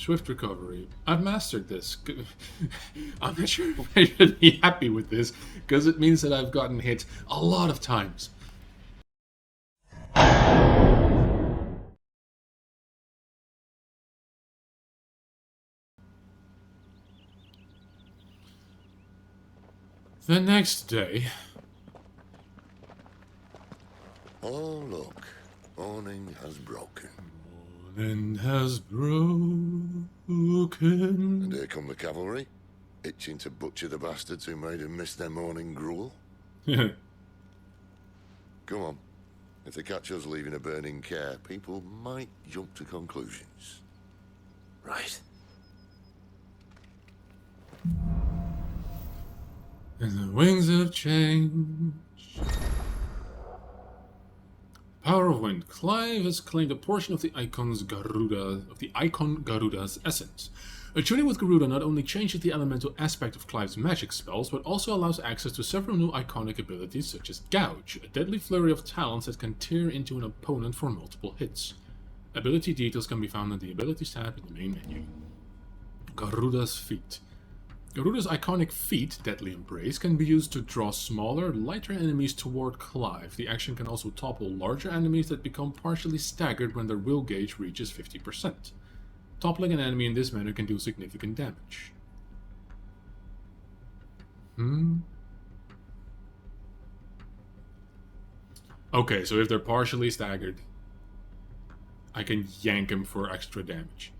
Swift recovery. I've mastered this. I'm not sure if I should be happy with this, because it means that I've gotten hit a lot of times. The next day... Oh, look. Morning has broken. Morning has broken. And here come the cavalry, itching to butcher the bastards who made them miss their morning gruel. Come on. If they catch us leaving a burning care, people might jump to conclusions. Right. And the wings of change. Power of Wind. Clive has claimed a portion of the icon Garuda's essence. Attuning with Garuda not only changes the elemental aspect of Clive's magic spells, but also allows access to several new iconic abilities such as Gouge, a deadly flurry of talents that can tear into an opponent for multiple hits. Ability details can be found in the Abilities tab in the main menu. Garuda's Feat. Garuda's iconic feat, Deadly Embrace, can be used to draw smaller, lighter enemies toward Clive. The action can also topple larger enemies that become partially staggered when their will gauge reaches 50%. Toppling an enemy in this manner can do significant damage. Okay, so if they're partially staggered, I can yank them for extra damage.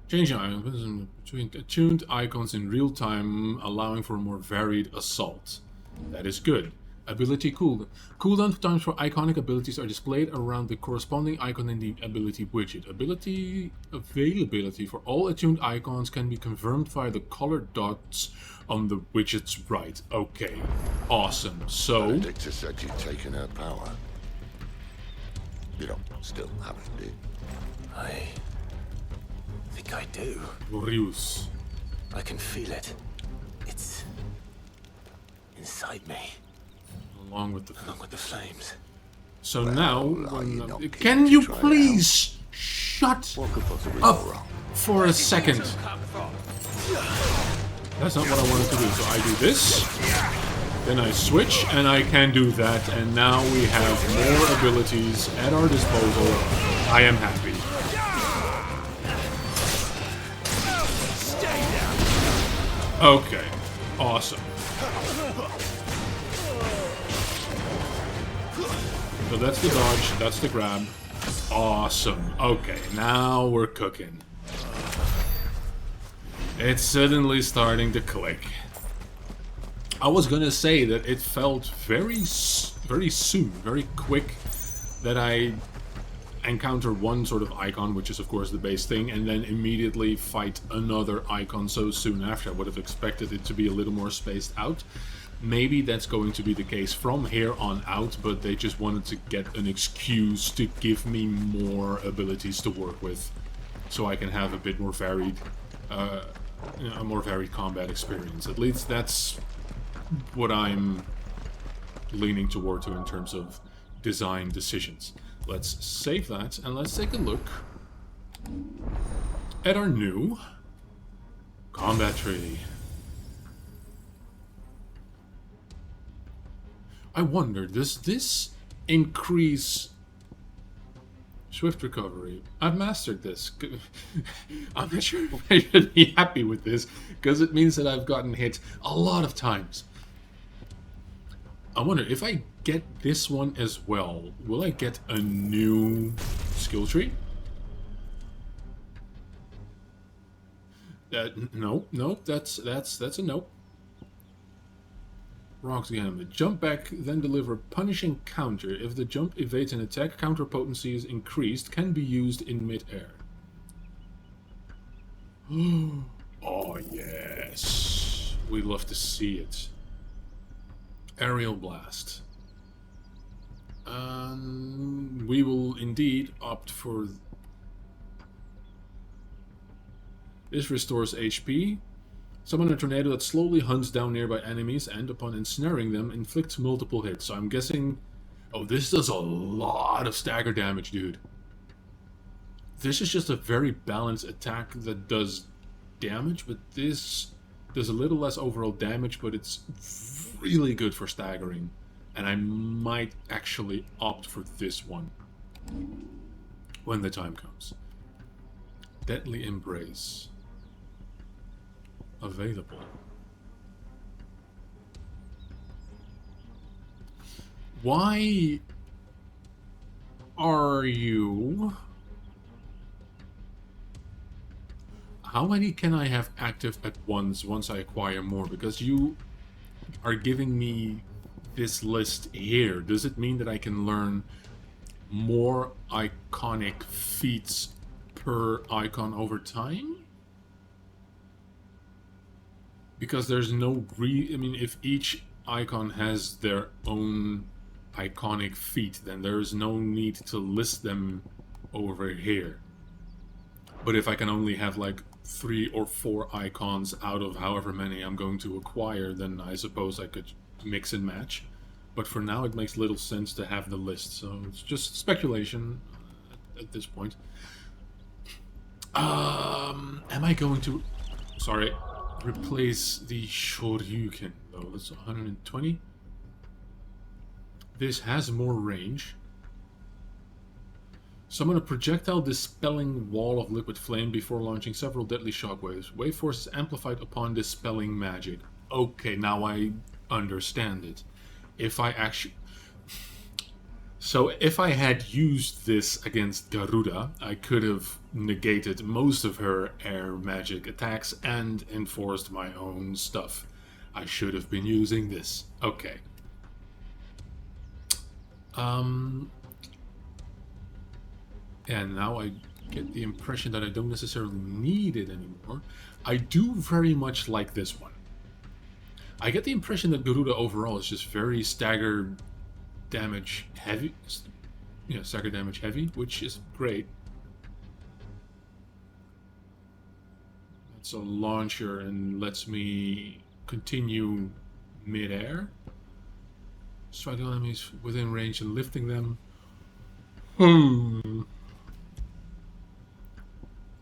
Changing icons between attuned icons in real time, allowing for a more varied assault. That is good. Ability cooldown. Cooldown times for iconic abilities are displayed around the corresponding icon in the ability widget. Ability availability for all attuned icons can be confirmed via the colored dots on the widget's right. Okay, awesome. So... Benedicta said you'd taken her power. You don't still have it, do you? I think I do. Glorious. I can feel it. It's inside me. Along with the flames. So now, can you please shut up for a second? That's not what I wanted to do. So I do this, then I switch, and I can do that, and now we have more abilities at our disposal. I am happy. Okay, awesome. So that's the dodge, that's the grab. Awesome. Okay, now we're cooking. It's suddenly starting to click. I was gonna say that it felt very soon, very quick, that I encounter one sort of icon, which is of course the base thing, and then immediately fight another icon so soon after. I would have expected it to be a little more spaced out. Maybe that's going to be the case from here on out, but they just wanted to get an excuse to give me more abilities to work with, so I can have a bit more varied, a more varied combat experience. At least that's what I'm leaning toward in terms of design decisions. Let's save that and let's take a look at our new combat tree. I wonder, does this increase swift recovery? I've mastered this. I'm not sure if I should be happy with this, because it means that I've gotten hit a lot of times. I wonder, if I get this one as well, will I get a new skill tree? No, that's a no. Rock's Gambit. Jump back, then deliver punishing counter. If the jump evades an attack, counter potency is increased, can be used in mid-air. Oh yes, we love to see it. Aerial Blast. We will indeed opt for... This restores HP. Summon a tornado that slowly hunts down nearby enemies and, upon ensnaring them, inflicts multiple hits. So I'm guessing... Oh, this does a lot of stagger damage, dude. this is just a very balanced attack that does damage, but this does a little less overall damage, but it's really good for staggering. And I might actually opt for this one when the time comes. Deadly Embrace. Available. Why are you... How many can I have active at once I acquire more? Because you are giving me this list here. Does it mean that I can learn more iconic feats per icon over time? Because there's no I mean, if each icon has their own iconic feat, then there's no need to list them over here. But if I can only have like 3 or 4 icons out of however many I'm going to acquire, then I suppose I could mix and match. But for now it makes little sense to have the list, so it's just speculation at this point. Am I going to... Sorry. Replace the Shoryuken, though. That's 120. This has more range. Summon a projectile dispelling wall of liquid flame before launching several deadly shockwaves. Wave force is amplified upon dispelling magic. Okay, now I understand it. If I actually... So if I had used this against Garuda, I could have negated most of her air magic attacks and enforced my own stuff. I should have been using this. Okay. And now I get the impression that I don't necessarily need it anymore. I do very much like this one. I get the impression that Garuda overall is just very stagger damage heavy. Yeah, stagger damage heavy, which is great. It's a launcher and lets me continue mid-air. Striking enemies within range and lifting them.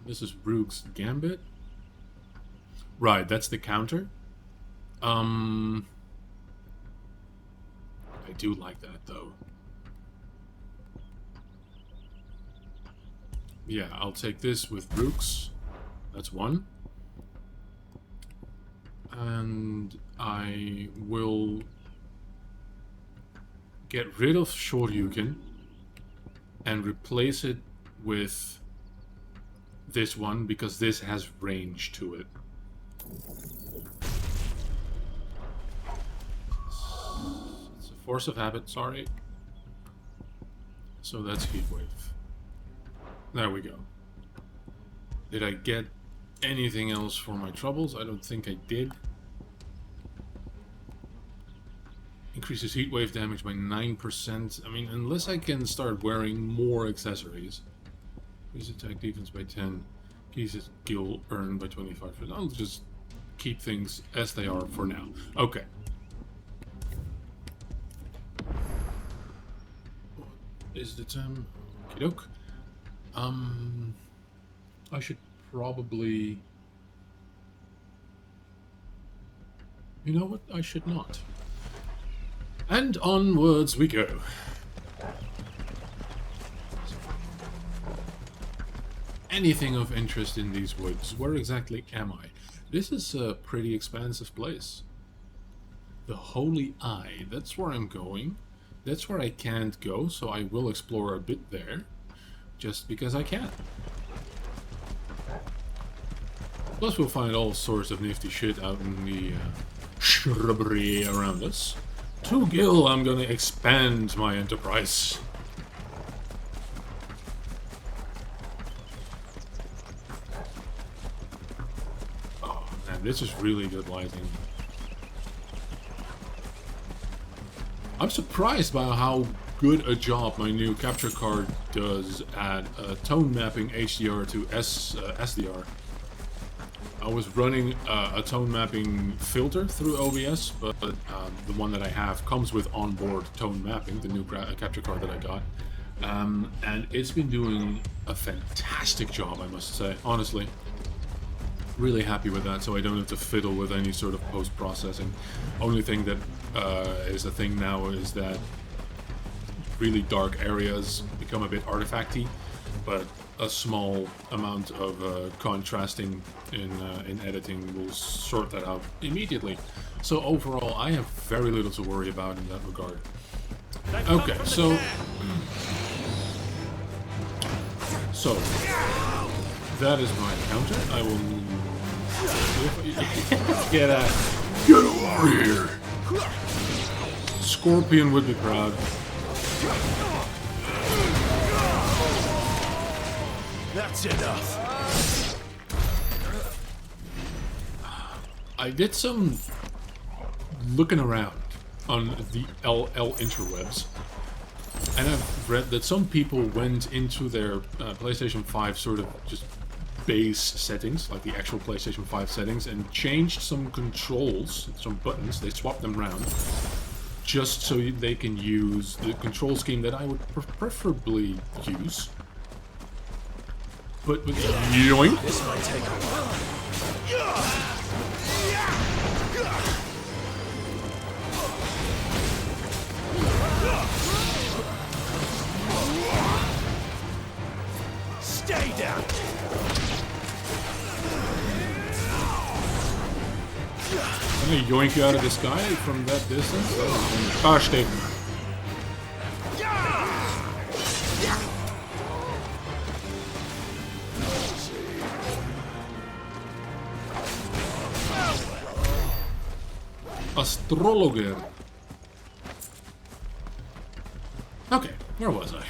This is Brooke's Gambit. Right, that's the counter. I do like that, though. Yeah, I'll take this with Brooks. That's one. And I will get rid of Shoryuken and replace it with this one, because this has range to it. It's a force of habit, sorry. So that's Heatwave. There we go. Did I get anything else for my troubles? I don't think I did. Increases heatwave damage by 9%. I mean, unless I can start wearing more accessories. Increase attack defense by 10. Increases skill earned by 25%. I'll just keep things as they are for now. Okay. What is the time? Okey-doke. I should probably... You know what? I should not. And onwards we go. Anything of interest in these woods? Where exactly am I? This is a pretty expansive place. The Holy Eye, that's where I'm going. That's where I can't go, so I will explore a bit there. Just because I can. Plus we'll find all sorts of nifty shit out in the shrubbery around us. To Gil, I'm gonna expand my enterprise. Oh man, this is really good lighting. I'm surprised by how good a job my new capture card does at tone mapping HDR to SDR. I was running a tone mapping filter through OBS, but the one that I have comes with onboard tone mapping, the new capture card that I got. And it's been doing a fantastic job, I must say, honestly. Really happy with that, so I don't have to fiddle with any sort of post-processing. Only thing that is a thing now is that really dark areas become a bit artifacty, but a small amount of contrasting in editing will sort that out immediately. So overall, I have very little to worry about in that regard. Okay, so that is my counter. I will get over here. Scorpion would be proud. That's enough. I did some looking around on the LL interwebs, and I've read that some people went into their PlayStation 5 sort of just base settings, like the actual PlayStation 5 settings, and changed some controls, some buttons. They swapped them around just so they can use the control scheme that I would preferably use. But with yoink! This might take a while. Stay down. Can I yoink you out of the sky from that distance? Gosh, Dave. Astrologer. Okay, where was I?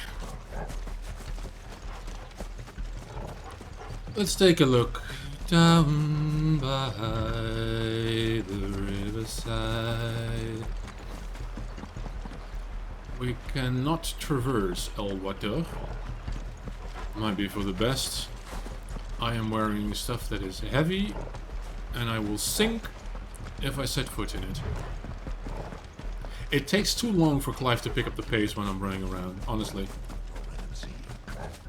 Let's take a look. Down by the riverside. We cannot traverse El Water. Might be for the best. I am wearing stuff that is heavy, and I will sink if I set foot in it. It takes too long for Clive to pick up the pace when I'm running around, honestly.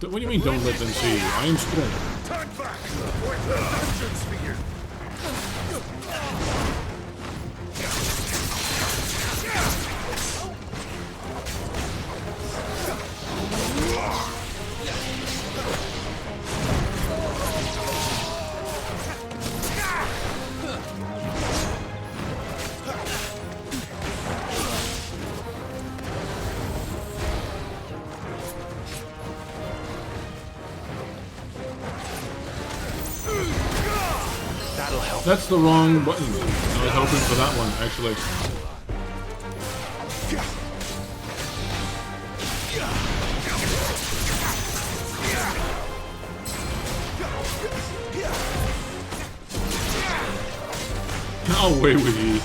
What do you mean, don't let them see you? I am strong. Turn back! Or the dungeon spear! That's the wrong button. I was hoping for that one, actually. Away with you.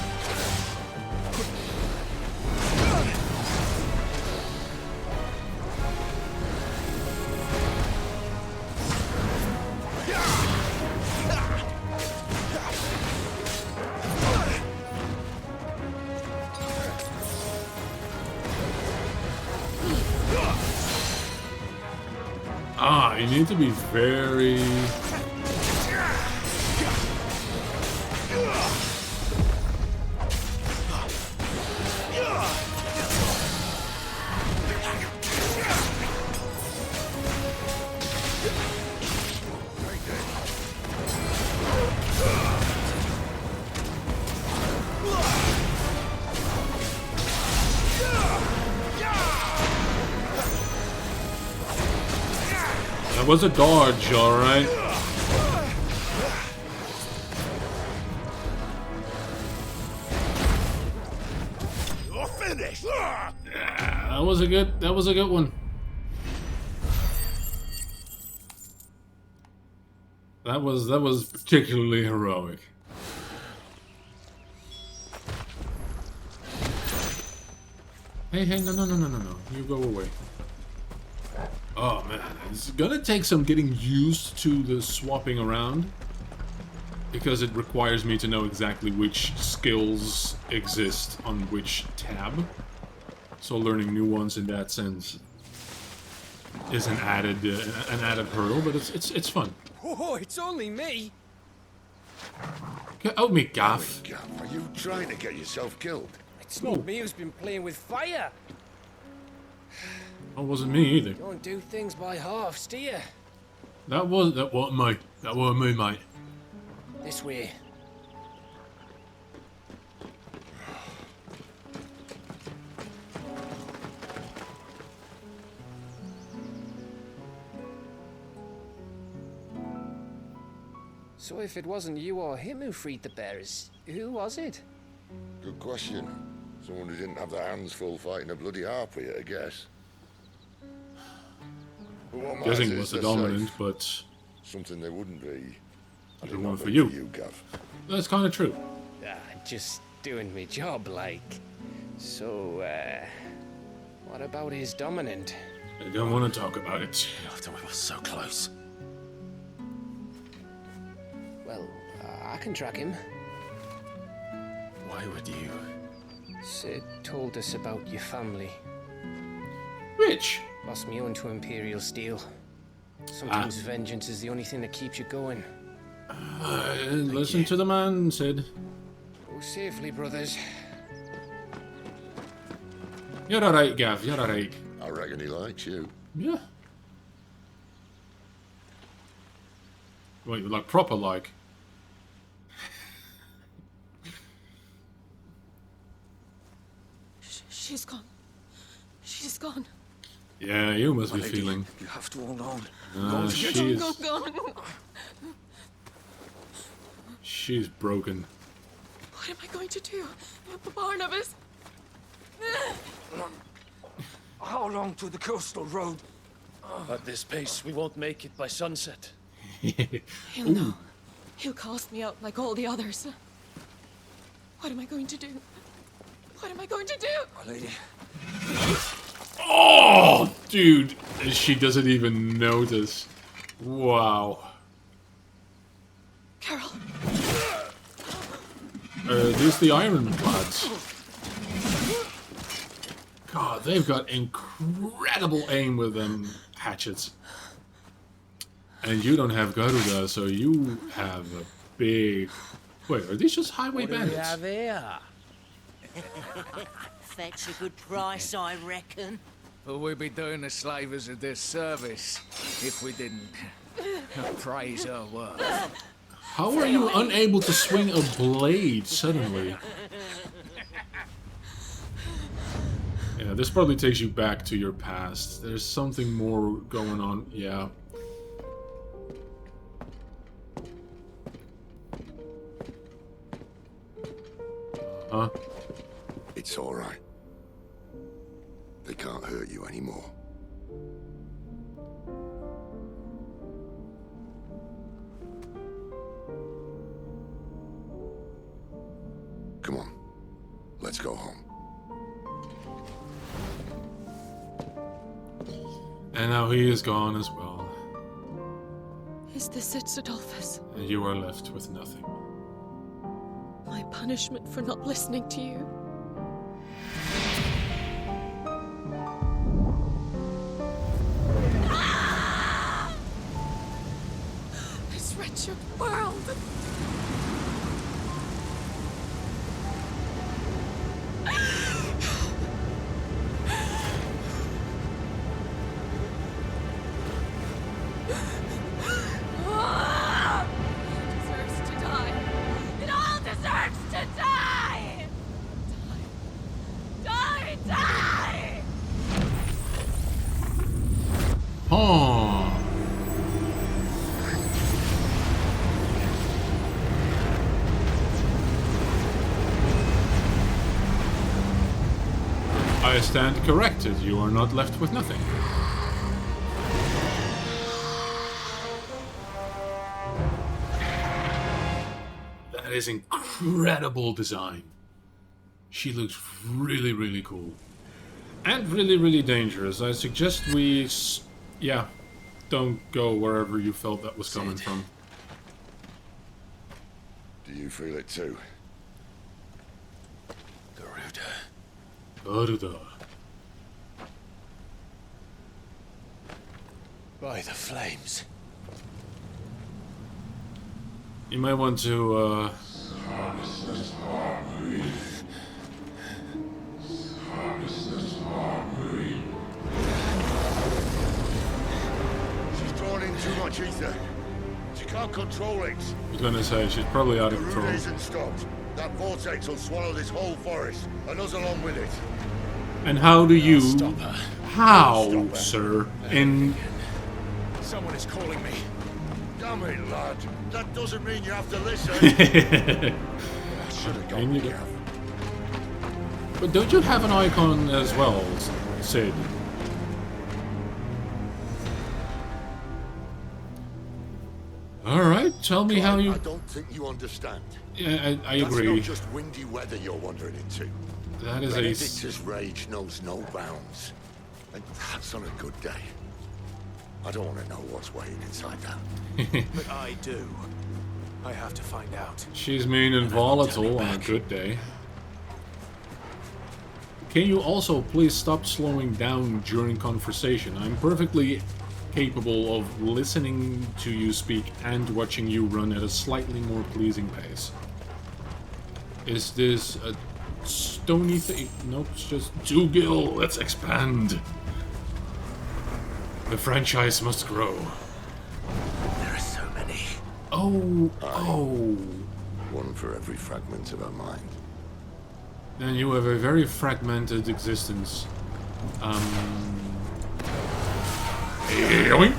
You need to be very... That was a dodge, alright. You're finished! Yeah, that was a good one. That was particularly heroic. Hey, no. You go away. Oh man, it's gonna take some getting used to the swapping around, because it requires me to know exactly which skills exist on which tab. So learning new ones in that sense is an added hurdle, but it's fun. Oh, it's only me. Get out me gaff. Gav, are you trying to get yourself killed? It's not me who's been playing with fire. That wasn't me either. Don't do things by halves, do you? That wasn't me. That wasn't me, mate. This way. So if it wasn't you or him who freed the bearers, who was it? Good question. Someone who didn't have their hands full fighting a bloody harpy, I guess. But what matters Guessing is was the they're dominant, safe. but Something they wouldn't be. the They're one not for meant you. Gav. That's kind of true. Just doing me job, like. So, what about his dominant? I don't want to talk about it. After we were so close. Well, I can track him. Why would you? Sid told us about your family. Which? Lost me on to Imperial Steel. Sometimes vengeance is the only thing that keeps you going. Listen to the man, Sid. Go safely, brothers. You're alright, Gav. You're alright. I reckon he likes you. Yeah. Wait, like proper like. She's gone. She's gone. Yeah, you must be feeling. You have to hold on. She's Gone. she's broken. What am I going to do? Barnabas? How long to the coastal road? At this pace, we won't make it by sunset. He'll know. He'll cast me out like all the others. What am I going to do? What am I going to do? My lady. Oh, dude, she doesn't even notice. Wow. Carol. These the ironclads. God, they've got incredible aim with them hatchets. And you don't have Garuda, so you have a big... Wait, are these just highway bandits? here? Fetch a good price, I reckon. Well, we'd be doing the slavers a disservice if we didn't praise her work. How are you unable to swing a blade suddenly? Yeah, this probably takes you back to your past. There's something more going on. Yeah. Huh? It's all right. They can't hurt you anymore. Come on. Let's go home. And now he is gone as well. Is this it, Adolphus? And you are left with nothing. My punishment for not listening to you? This wretched world! Deserves to die. It all deserves to die! Die! Die! Oh. I stand corrected. You are not left with nothing. That is incredible design. She looks really, really cool. And really, really dangerous. I suggest we... yeah, don't go wherever you felt that was coming from. Do you feel it too? Garuda. Garuda. By the flames. You might want to, She's drawn in too much ether. She can't control it. I was gonna say, she's probably out of The route control. isn't stopped. That vortex will swallow this whole forest, and us along with it. And how do you... Stop her. How, Stop her. sir? In... Someone is calling me. Damn it, lad. That doesn't mean you have to listen. I should have gone And you with do. Gav. But don't you have an icon as well, Sid? Alright, tell me how you... I don't think you understand. Yeah, I That's agree. not just windy weather you're wandering into. That is a... Benedicta's rage knows no bounds. And that's on a good day. I don't want to know what's waiting inside that. But I do. I have to find out. She's mean and volatile on a good day. Can you also please stop slowing down during conversation? I'm perfectly capable of listening to you speak and watching you run at a slightly more pleasing pace. Is this a stony thing? Nope, it's just Dougal, let's expand. The franchise must grow. There are so many. Oh. One for every fragment of our mind. Then you have a very fragmented existence. Yoink.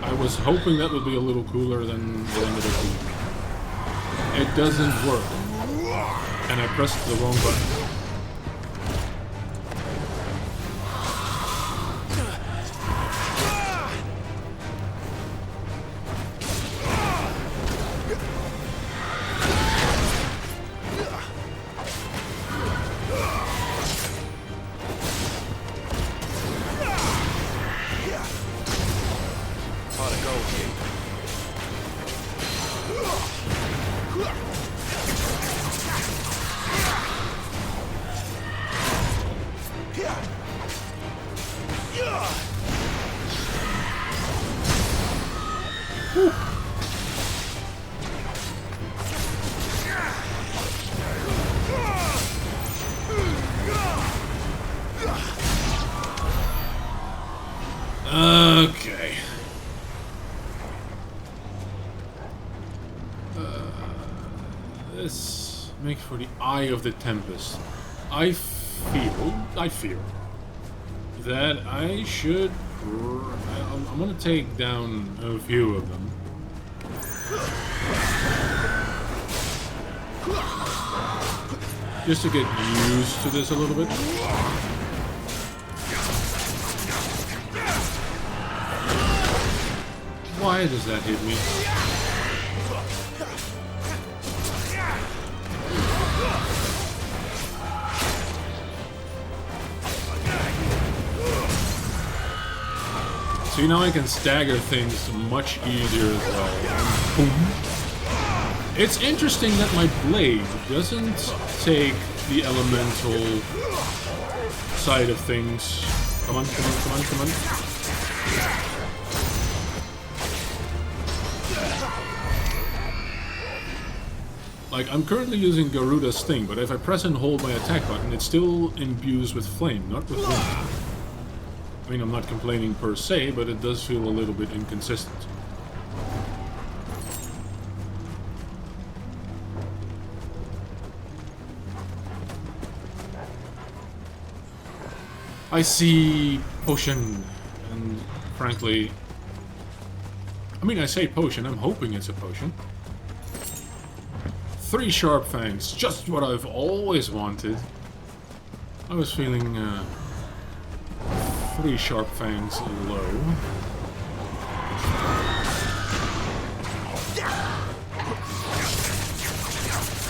I was hoping that would be a little cooler than it ended up being. It doesn't work. And I pressed the wrong button. Pot of gold here. Okay. This makes for the Eye of the Tempest. I feel that I should... I'm gonna take down a few of them. Just to get used to this a little bit. Why does that hit me? See, now I can stagger things much easier as well. Boom. It's interesting that my blade doesn't take the elemental side of things. Come on, come on, come on, come on. Like, I'm currently using Garuda's Sting, but if I press and hold my attack button, it still imbues with flame, not with wind. I mean, I'm not complaining per se, but it does feel a little bit inconsistent. I see potion, and frankly... I mean, I say potion, I'm hoping it's a potion. 3 sharp fangs, just what I've always wanted. I was feeling 3 sharp fangs low.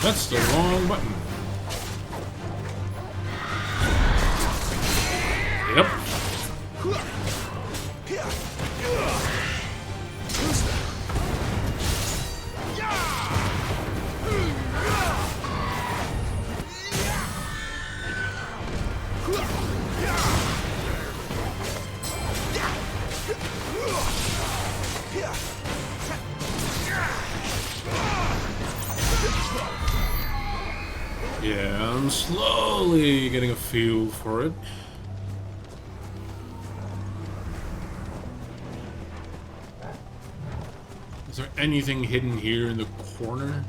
That's the wrong button. Yep. Yeah, I'm slowly getting a feel for it. Is there anything hidden here in the corner?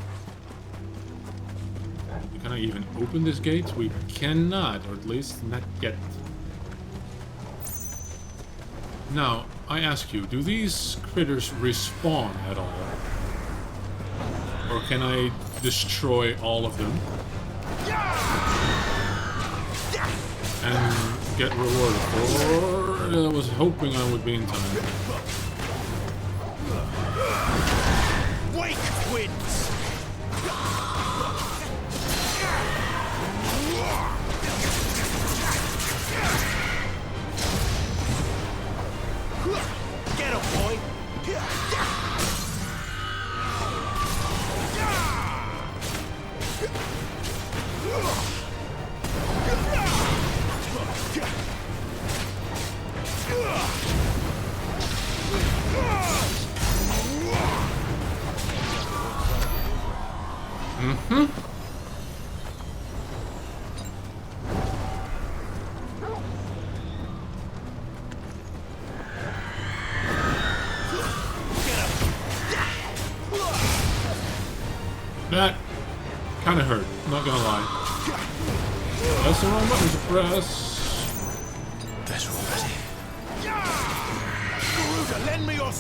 Can I even open this gate? We cannot, or at least not yet. Now, I ask you, do these critters respawn at all? Or can I destroy all of them? And get rewarded? Or I was hoping I would be in time. Wake winds! Get a point! That kind of hurt, not gonna lie. That's the wrong button to press. That's already. Garuda, lend me your...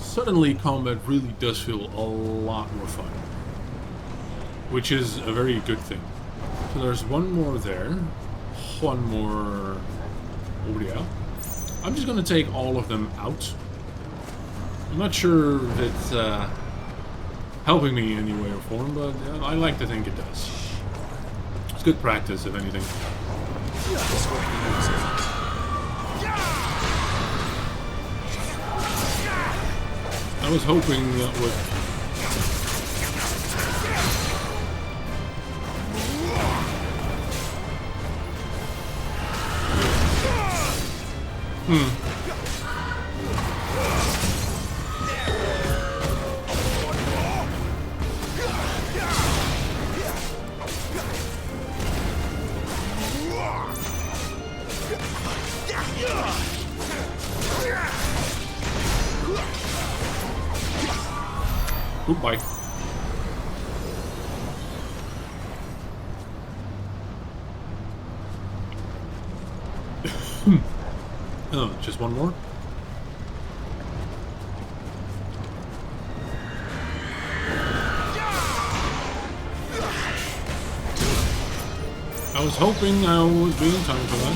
Suddenly, combat really does feel a lot more fun. Which is a very good thing. So there's one more there. One more over there. I'm just gonna take all of them out. I'm not sure if it's helping me in any way or form, but I like to think it does. It's good practice, if anything. I was hoping that would... Goodbye. Oh, just one more? I was hoping I would be in time for that.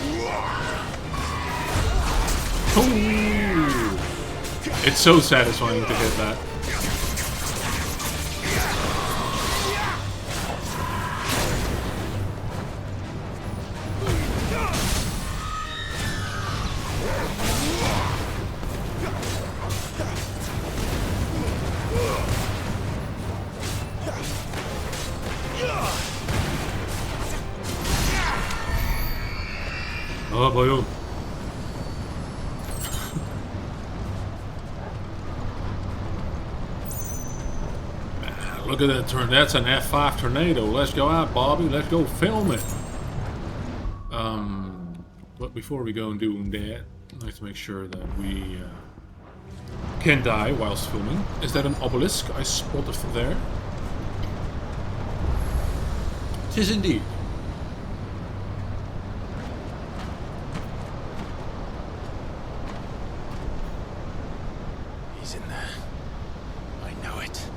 Oh! It's so satisfying to get that. Oh boy, oh. Look at that turn. That's an F5 tornado. Let's go out, Bobby. Let's go film it. But before we go and do that, I'd like to make sure that we can die whilst filming. Is that an obelisk I spotted there? It is indeed. He's in there. I know it.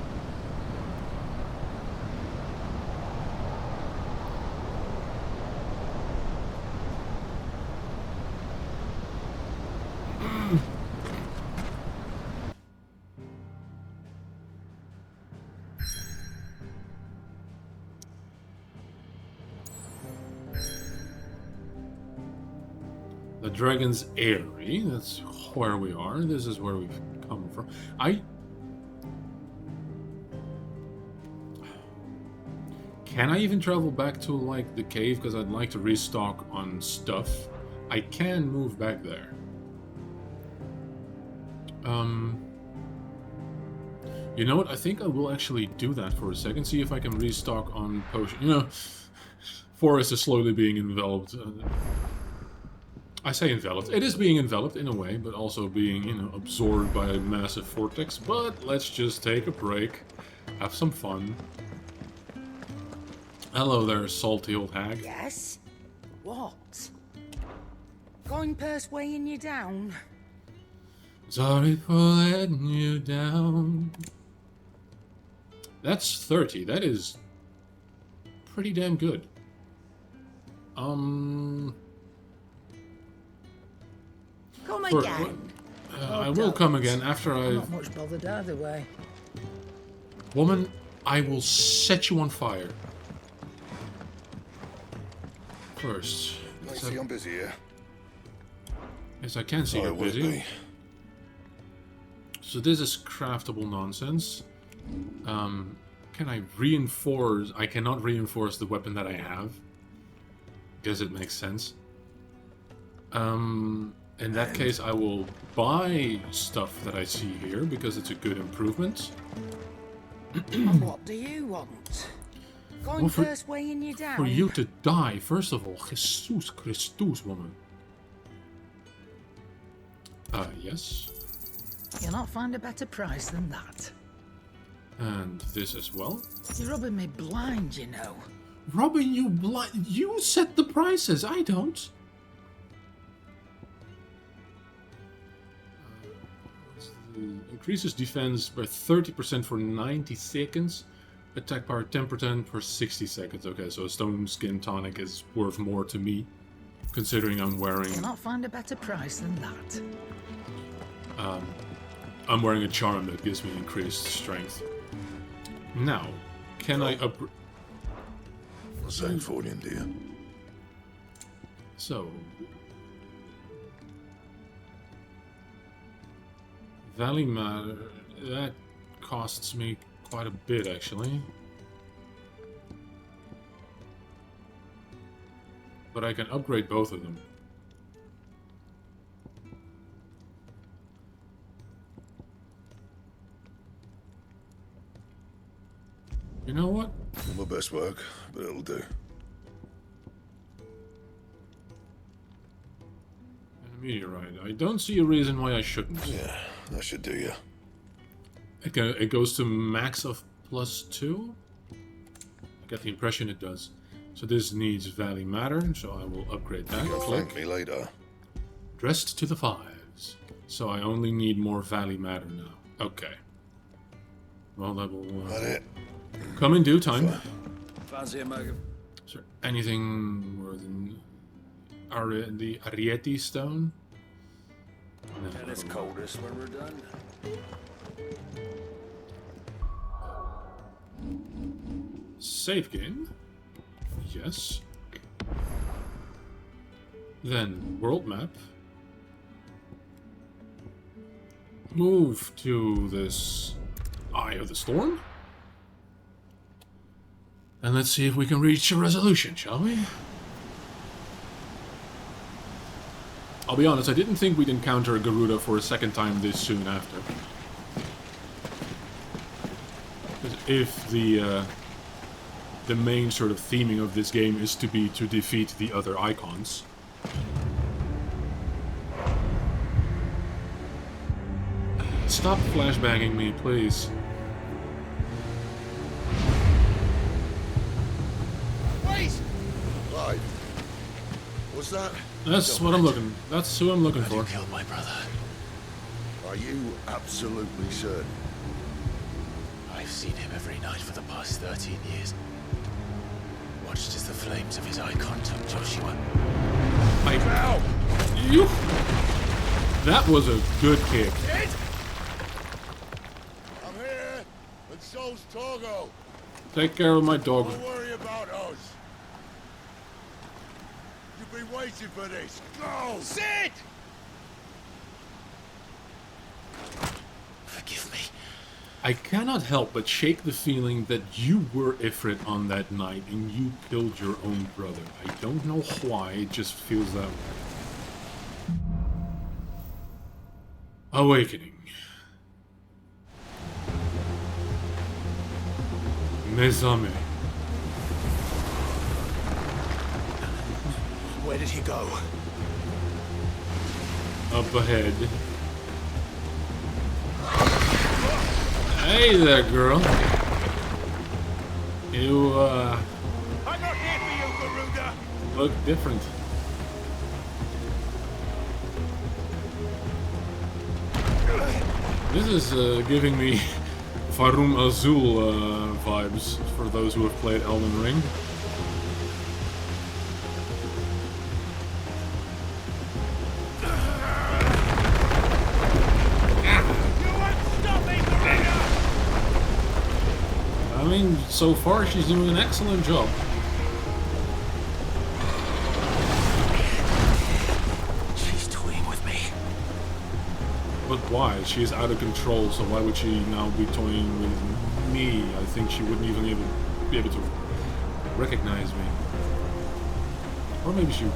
A dragon's eyrie. That's where we are. This is where we've come from. Can I even travel back to, like, the cave? Because I'd like to restock on stuff. I can move back there. You know what? I think I will actually do that for a second. See if I can restock on potion. You know, forest is slowly being enveloped. I say enveloped. It is being enveloped in a way, but also being, you know, absorbed by a massive vortex. But let's just take a break. Have some fun. Hello there, salty old hag. Yes? What? Going purse weighing you down? Sorry for letting you down. That's 30. That is pretty damn good. Come For, again. I will come again after I'm I've... not much bothered either way. Woman, I will set you on fire. First. I see I'm busy here. Yes, I can see I you're will busy. be. So this is craftable nonsense. Can I reinforce? I cannot reinforce the weapon that I have. Guess it makes sense. In that case, I will buy stuff that I see here because it's a good improvement. And what do you want? Going Well, purse weighing you down? For you to die, first of all. Jesus Christus, woman. Yes. You'll not find a better price than that. And this as well. You're rubbing me blind, you know. Robbing you blind? You set the prices, I don't. Increases defense by 30% for 90 seconds. Attack power 10% for 60 seconds. Okay, so a stone skin tonic is worth more to me, considering I'm wearing... You'll not find a better price than that. I'm wearing a charm that gives me increased strength. Now, can I up... What's that for, dear? So... Valley Matter... That costs me quite a bit, actually. But I can upgrade both of them. You know what? Not my best work, but it'll do. And a meteorite. I don't see a reason why I shouldn't. Yeah, that should do you. It goes to max of +2? I get the impression it does. So this needs Valley Matter, so I will upgrade that. You'll Click. thank me later. Dressed to the 5s. So I only need more Valley Matter now. Okay. Well, that will That it. come in due time. Fancy a mug of... Is there anything more than the Ariete stone? No. And it's coldest when we're done. Save game. Yes. Then world map. Move to this Eye of the Storm. And let's see if we can reach a resolution, shall we? I'll be honest, I didn't think we'd encounter a Garuda for a second time this soon after. 'Cause if the main sort of theming of this game is to defeat the other icons. Stop flashbanging me, please. Wait! Live. What's that? That's what I'm looking. That's who I'm looking for. Killed my brother. Are you absolutely certain? I've seen him every night for the past 13 years. Watched as the flames of his icon took Joshua. Ow! You. That was a good kick. I'm here, and so's Torgo. Take care of my dog. Don't worry about us. You've been waiting waiting for this. Go! Sid! Forgive me. I cannot help but shake the feeling that you were Ifrit on that night and you killed your own brother. I don't know why, it just feels that way. Awakening. Mesame. Where did he go? Up ahead. Hey there, girl. You, I'm not here for you, Garuda! look different. This is giving me Farum Azul vibes for those who have played Elden Ring. I mean, so far she's doing an excellent job. She's toying with me. But why? She's out of control, so why would she now be toying with me? I think she wouldn't even be able to recognize me. Or maybe she will.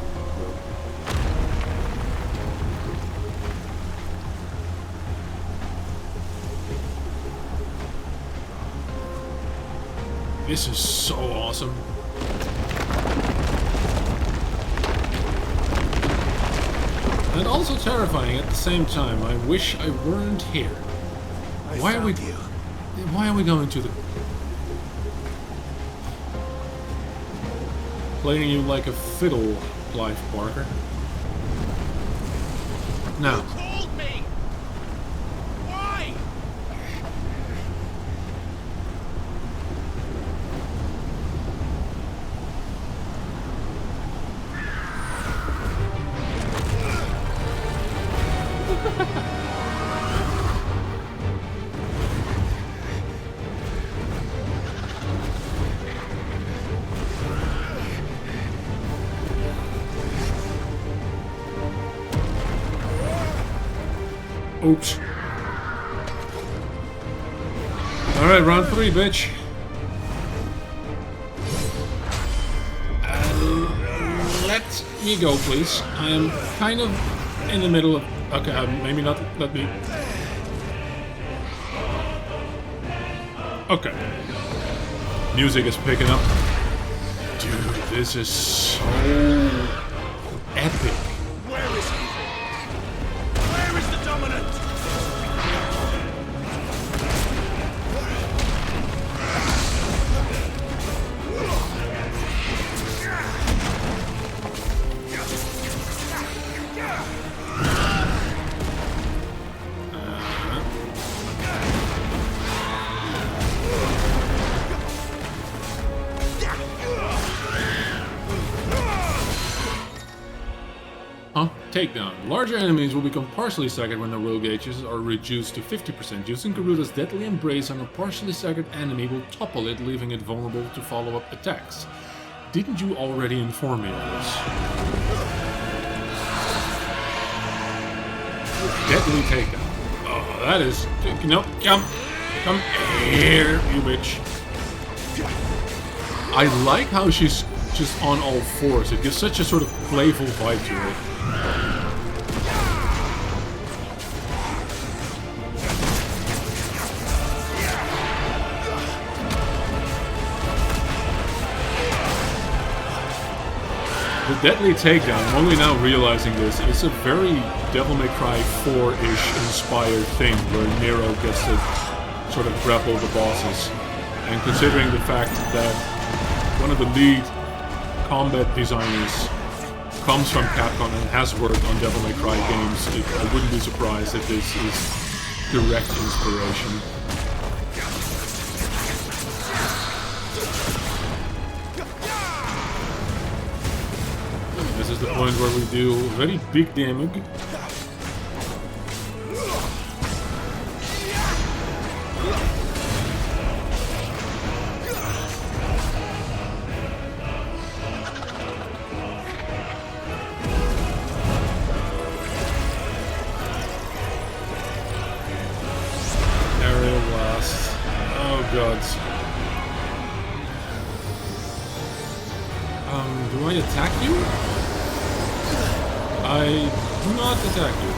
This is so awesome. And also terrifying at the same time. I wish I weren't here. Why are we going to the... Playing you like a fiddle, Clive Barker. Now. You called me! Why? Oops. Alright, round 3, bitch. Let me go, please. I am kind of in the middle of... Okay, maybe not. Let me... Okay. Music is picking up. Dude, this is so epic. Where is he? Where is the dominant? Takedown. Larger enemies will become partially staggered when their will gauges are reduced to 50%. Using Garuda's deadly embrace on a partially staggered enemy will topple it, leaving it vulnerable to follow-up attacks. Didn't you already inform me of this? Deadly takedown. Oh, that is... Nope, come here, you bitch. I like how she's just on all fours. It gives such a sort of playful vibe to it. The deadly takedown, I'm only now realizing this, is a very Devil May Cry 4-ish inspired thing where Nero gets to sort of grapple the bosses. And considering the fact that one of the lead combat designers comes from Capcom and has worked on Devil May Cry games, I wouldn't be surprised if this is direct inspiration. This is the point where we do very big damage. Do I attack you? I do not attack you.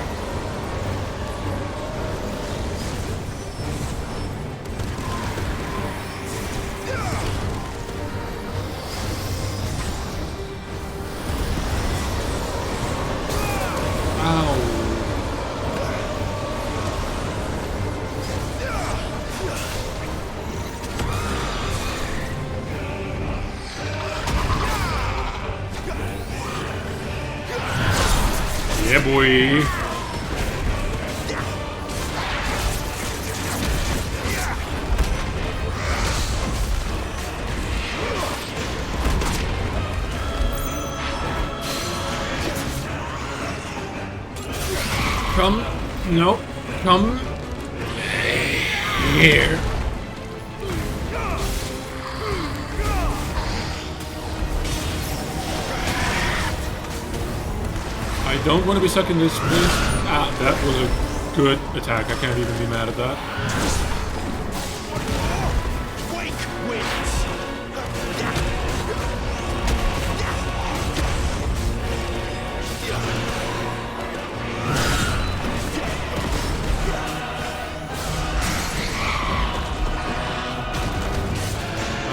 Yeah, boy. Come. No. Come. Here. I don't want to be stuck in this place. Ah, that was a good attack. I can't even be mad at that.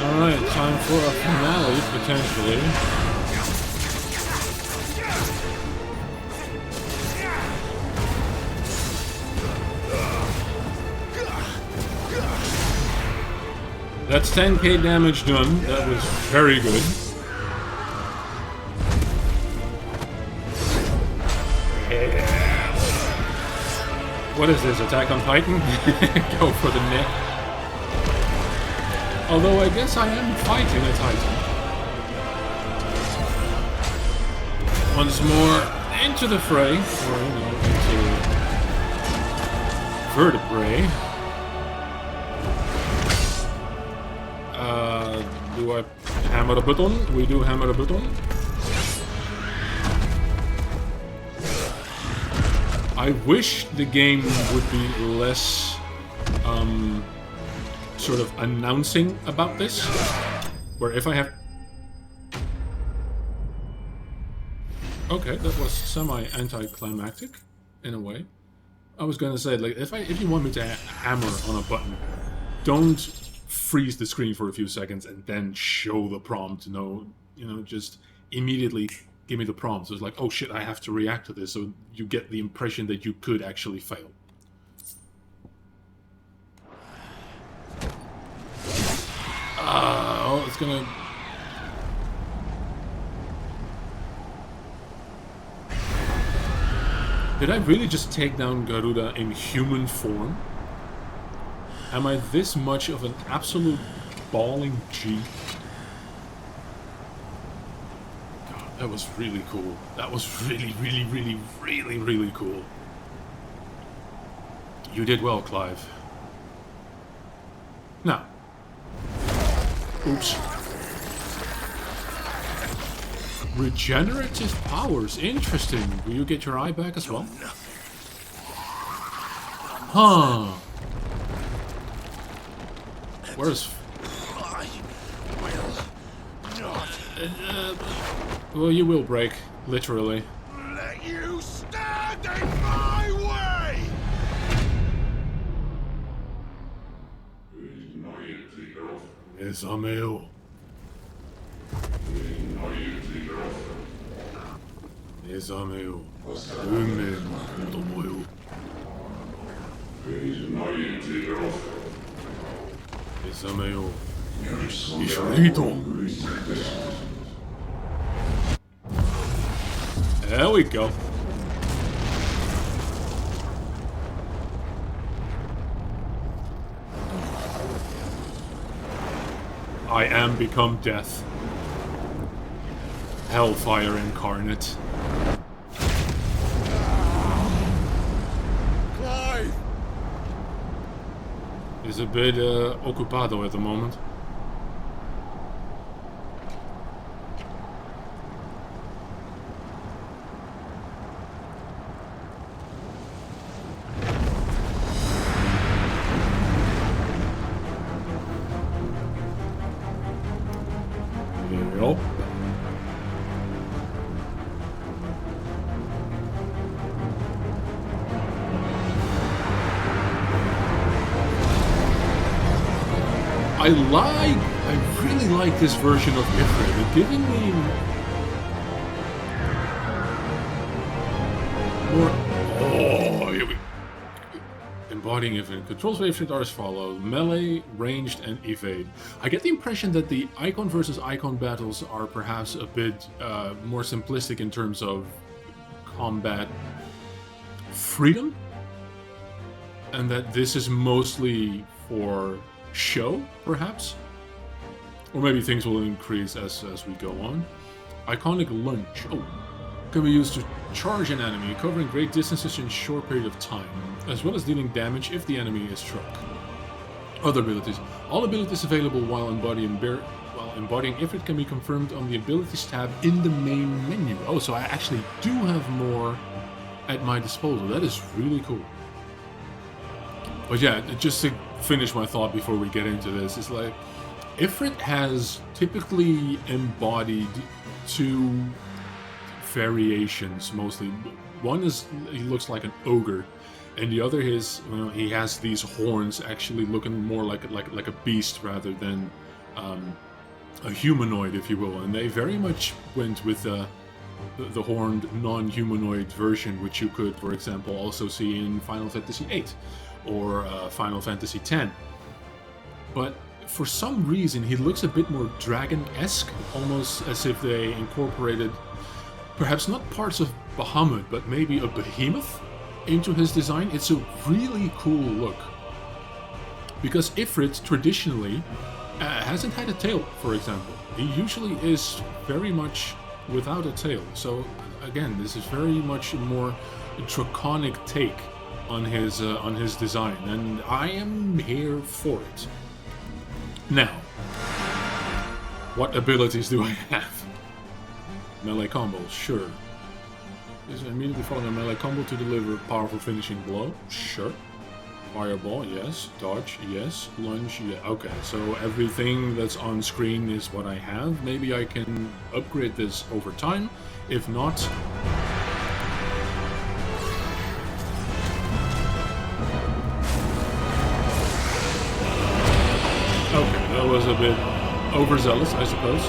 Alright, time for a finale, potentially. That's 10k damage done. That was very good. Yeah. What is this? Attack on Titan? Go for the neck. Although I guess I am fighting a Titan. Once more into the fray. Or, you know, into vertebrae. Do I hammer the button? We do hammer the button. I wish the game would be less sort of announcing about this. Where if I have... Okay, that was semi-anticlimactic in a way. I was gonna say, like, if you want me to hammer on a button, don't freeze the screen for a few seconds and then show the prompt. No, you know, just immediately give me the prompt. So it's like, oh shit, I have to react to this, so you get the impression that you could actually fail. Oh, it's gonna... Did I really just take down Garuda in human form? Am I this much of an absolute balling G? God, that was really cool. That was really, really, really, really, really cool. You did well, Clive. Now. Oops. Regenerative powers. Interesting. Will you get your eye back as well? Huh. Where's... well, you will break, literally. Let you stand in my way! Esameo. Esameo. Umen tomoyo. Esameo. Ishurito. There we go. I am become death. Hellfire incarnate. Clive! Is a bit occupado at the moment. Yep. I really like this version of Ifrit. It's giving me more. Oh, here we. Embodying Ifrit. Controls for Ifrit are as follows: melee, ranged, and evade. I get the impression that the icon versus icon battles are perhaps a bit more simplistic in terms of combat freedom, and that this is mostly for show, perhaps? Or maybe things will increase as we go on. Iconic Lunge. Oh. Can be used to charge an enemy, covering great distances in a short period of time, as well as dealing damage if the enemy is struck. Other abilities. All abilities available while embodying Ifrit can be confirmed on the Abilities tab in the main menu. Oh, so I actually do have more at my disposal. That is really cool. But yeah, just to finish my thought before we get into this, it's like Ifrit has typically embodied two variations mostly. One is he looks like an ogre, and the other is he has these horns, actually looking more like a beast rather than a humanoid, if you will. And they very much went with the horned non-humanoid version, which you could, for example, also see in Final Fantasy VIII or Final Fantasy X. But for some reason, he looks a bit more dragon-esque, almost as if they incorporated perhaps not parts of Bahamut, but maybe a behemoth into his design. It's a really cool look. Because Ifrit traditionally hasn't had a tail, for example. He usually is very much without a tail. So again, this is very much a more draconic take on his design, and I am here for it. Now, what abilities do I have? Melee combos, sure. Is immediately following a melee combo to deliver a powerful finishing blow? Sure. Fireball, yes. Dodge, yes. Lunge, yeah. Okay, so everything that's on screen is what I have. Maybe I can upgrade this over time. If not... Okay, that was a bit overzealous, I suppose.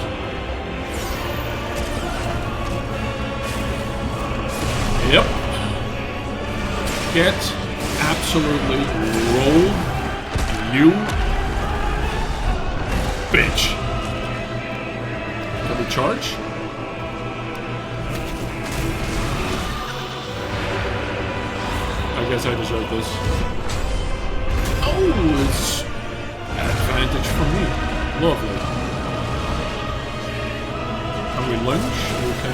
Yep. Get absolutely rolled, you bitch. Can we charge? I guess I deserve this. Oh, it's advantage for me. Lovely. Can we lunge? We can...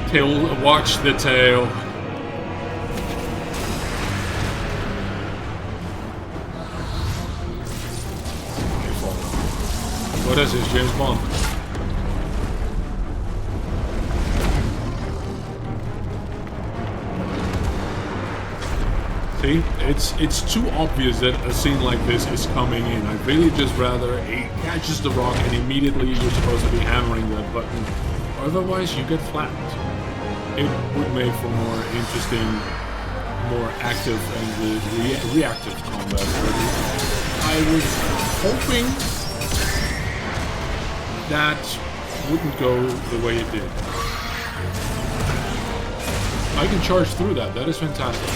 Tail, watch the tail. What is this, James Bond? See, it's too obvious that a scene like this is coming in. I'd really just rather he catches the rock and immediately you're supposed to be hammering that button. Otherwise, you get flattened. It would make for more interesting, more active and reactive combat. I was hoping that wouldn't go the way it did. I can charge through that. That is fantastic.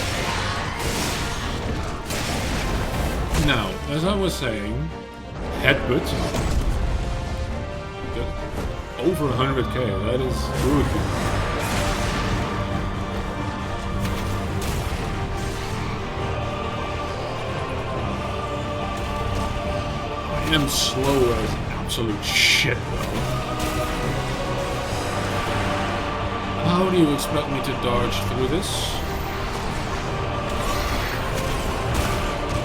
Now, as I was saying, headbutt. Over 100k. That is good. I am slow as absolute shit, though. How do you expect me to dodge through this?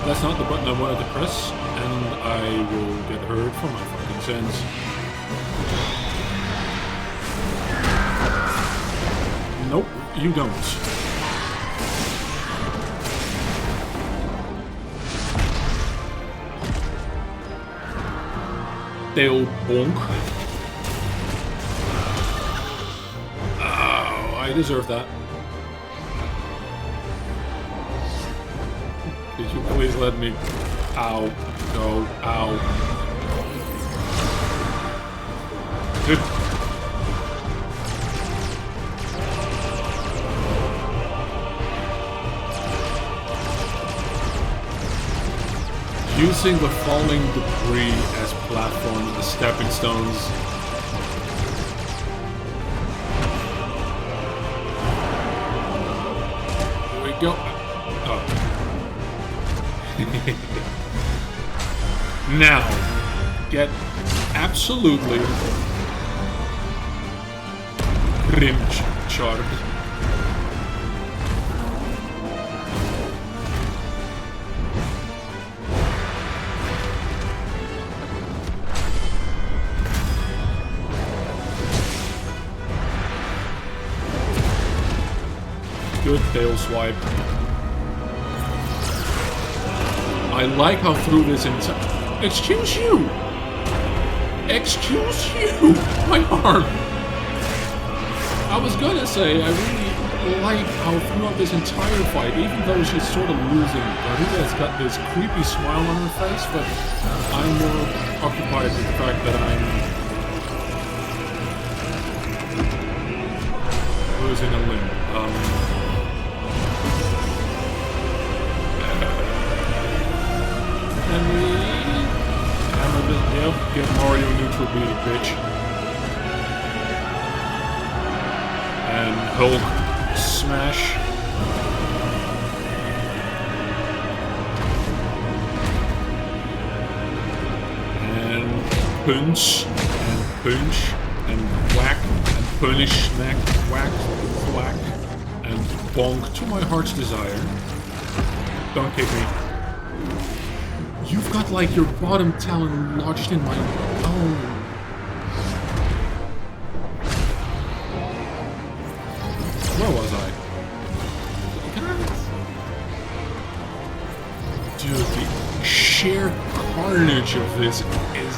That's not the button I wanted to press, and I will get hurt for my fucking sins. Nope, you don't. Tail bonk. deserve that. Could you please let me... Ow. Go. Ow. Using the falling debris as platforms, as stepping stones. Here we go. Oh. Now, get absolutely rim-charred. Good tail swipe. I like how through this entire... Excuse you! Excuse you! My arm! I was gonna say, I really like how throughout this entire fight, even though she's sort of losing, Garuda has got this creepy smile on her face, but I'm more occupied with the fact that I'm losing a limb. And we hammer this, yep, get Mario neutral beat, bitch. And Hulk smash. And punch, and whack, and punish, smack, whack, whack, and bonk to my heart's desire. Don't kick me. You've got like your bottom talon lodged in my... Oh. Where was I? Dude, the sheer carnage of this is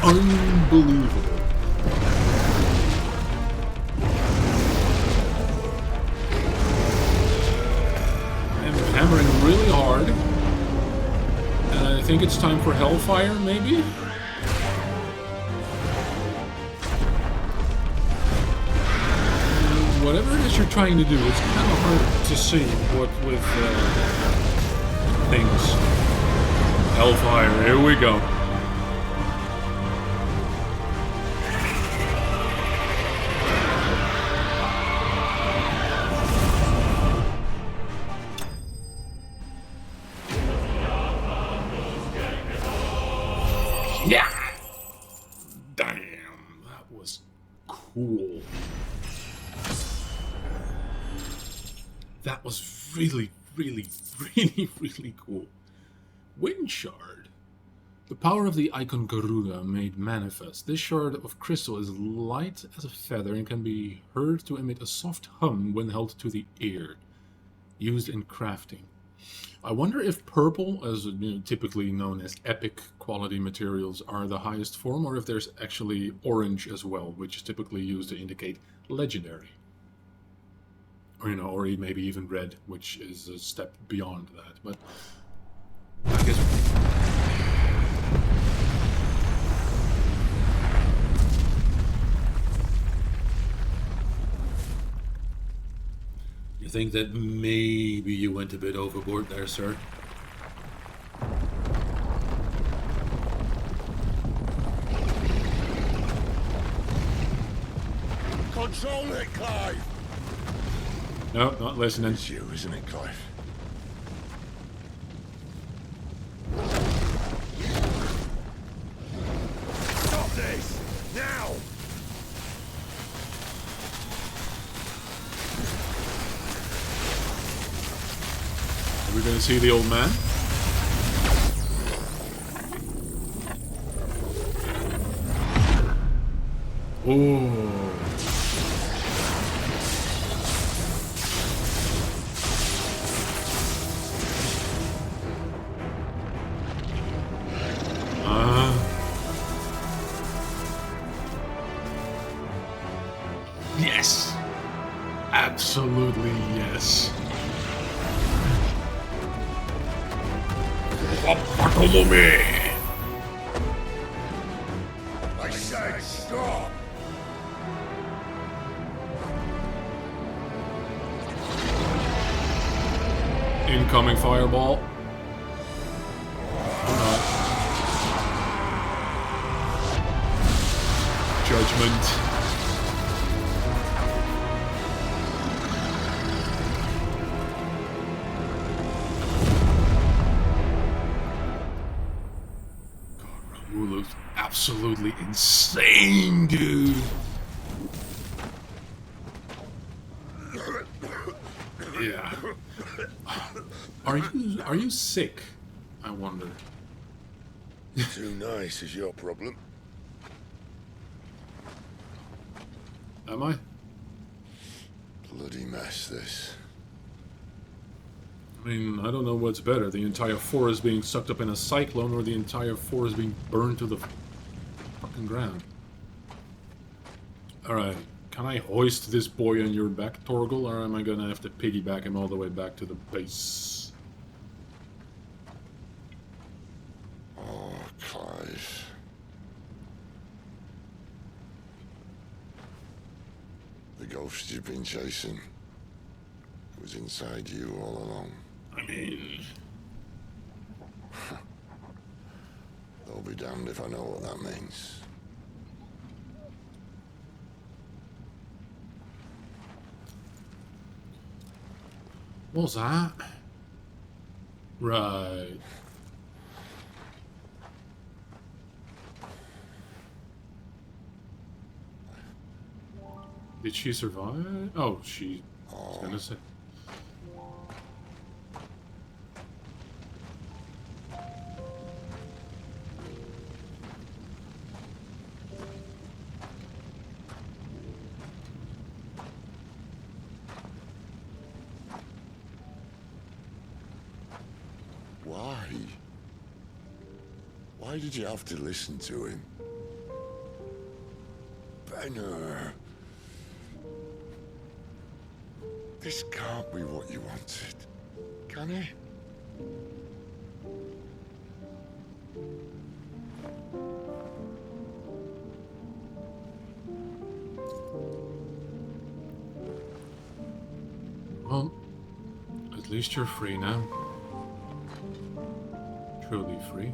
unbelievable. I'm hammering really hard. I think it's time for Hellfire, maybe? Whatever it is you're trying to do, it's kind of hard to see what with things. Hellfire, here we go. Yeah! Damn, that was cool. That was really, really, really, really cool. Wind Shard. The power of the icon Garuda made manifest. This shard of crystal is light as a feather and can be heard to emit a soft hum when held to the ear. Used in crafting. I wonder if purple, as typically known as epic quality materials, are the highest form, or if there's actually orange as well, which is typically used to indicate legendary. Or, or maybe even red, which is a step beyond that. But I guess... You think that maybe you went a bit overboard there, sir? Control it, Clive! No, not listening. It's you, isn't it, Clive? Stop this! Now! Are we going to see the old man? Oh. Absolutely yes. Follow me. I said stop! Incoming fireball. Judgment. Looks absolutely insane, dude. Yeah. Are you sick? I wonder. Too nice is your problem. Am I? Bloody mess, this. I mean, I don't know what's better, the entire forest being sucked up in a cyclone or the entire forest being burned to the fucking ground. Alright, can I hoist this boy on your back, Torgal, or am I gonna have to piggyback him all the way back to the base? Oh, Clive. The ghost you've been chasing was inside you all along. I mean... I'll be damned if I know what that means. What's that? Right. Did she survive? Oh, she... I was gonna say... Why? Why did you have to listen to him? Benner. This can't be what you wanted, can it? Well, at least you're free now. Truly free.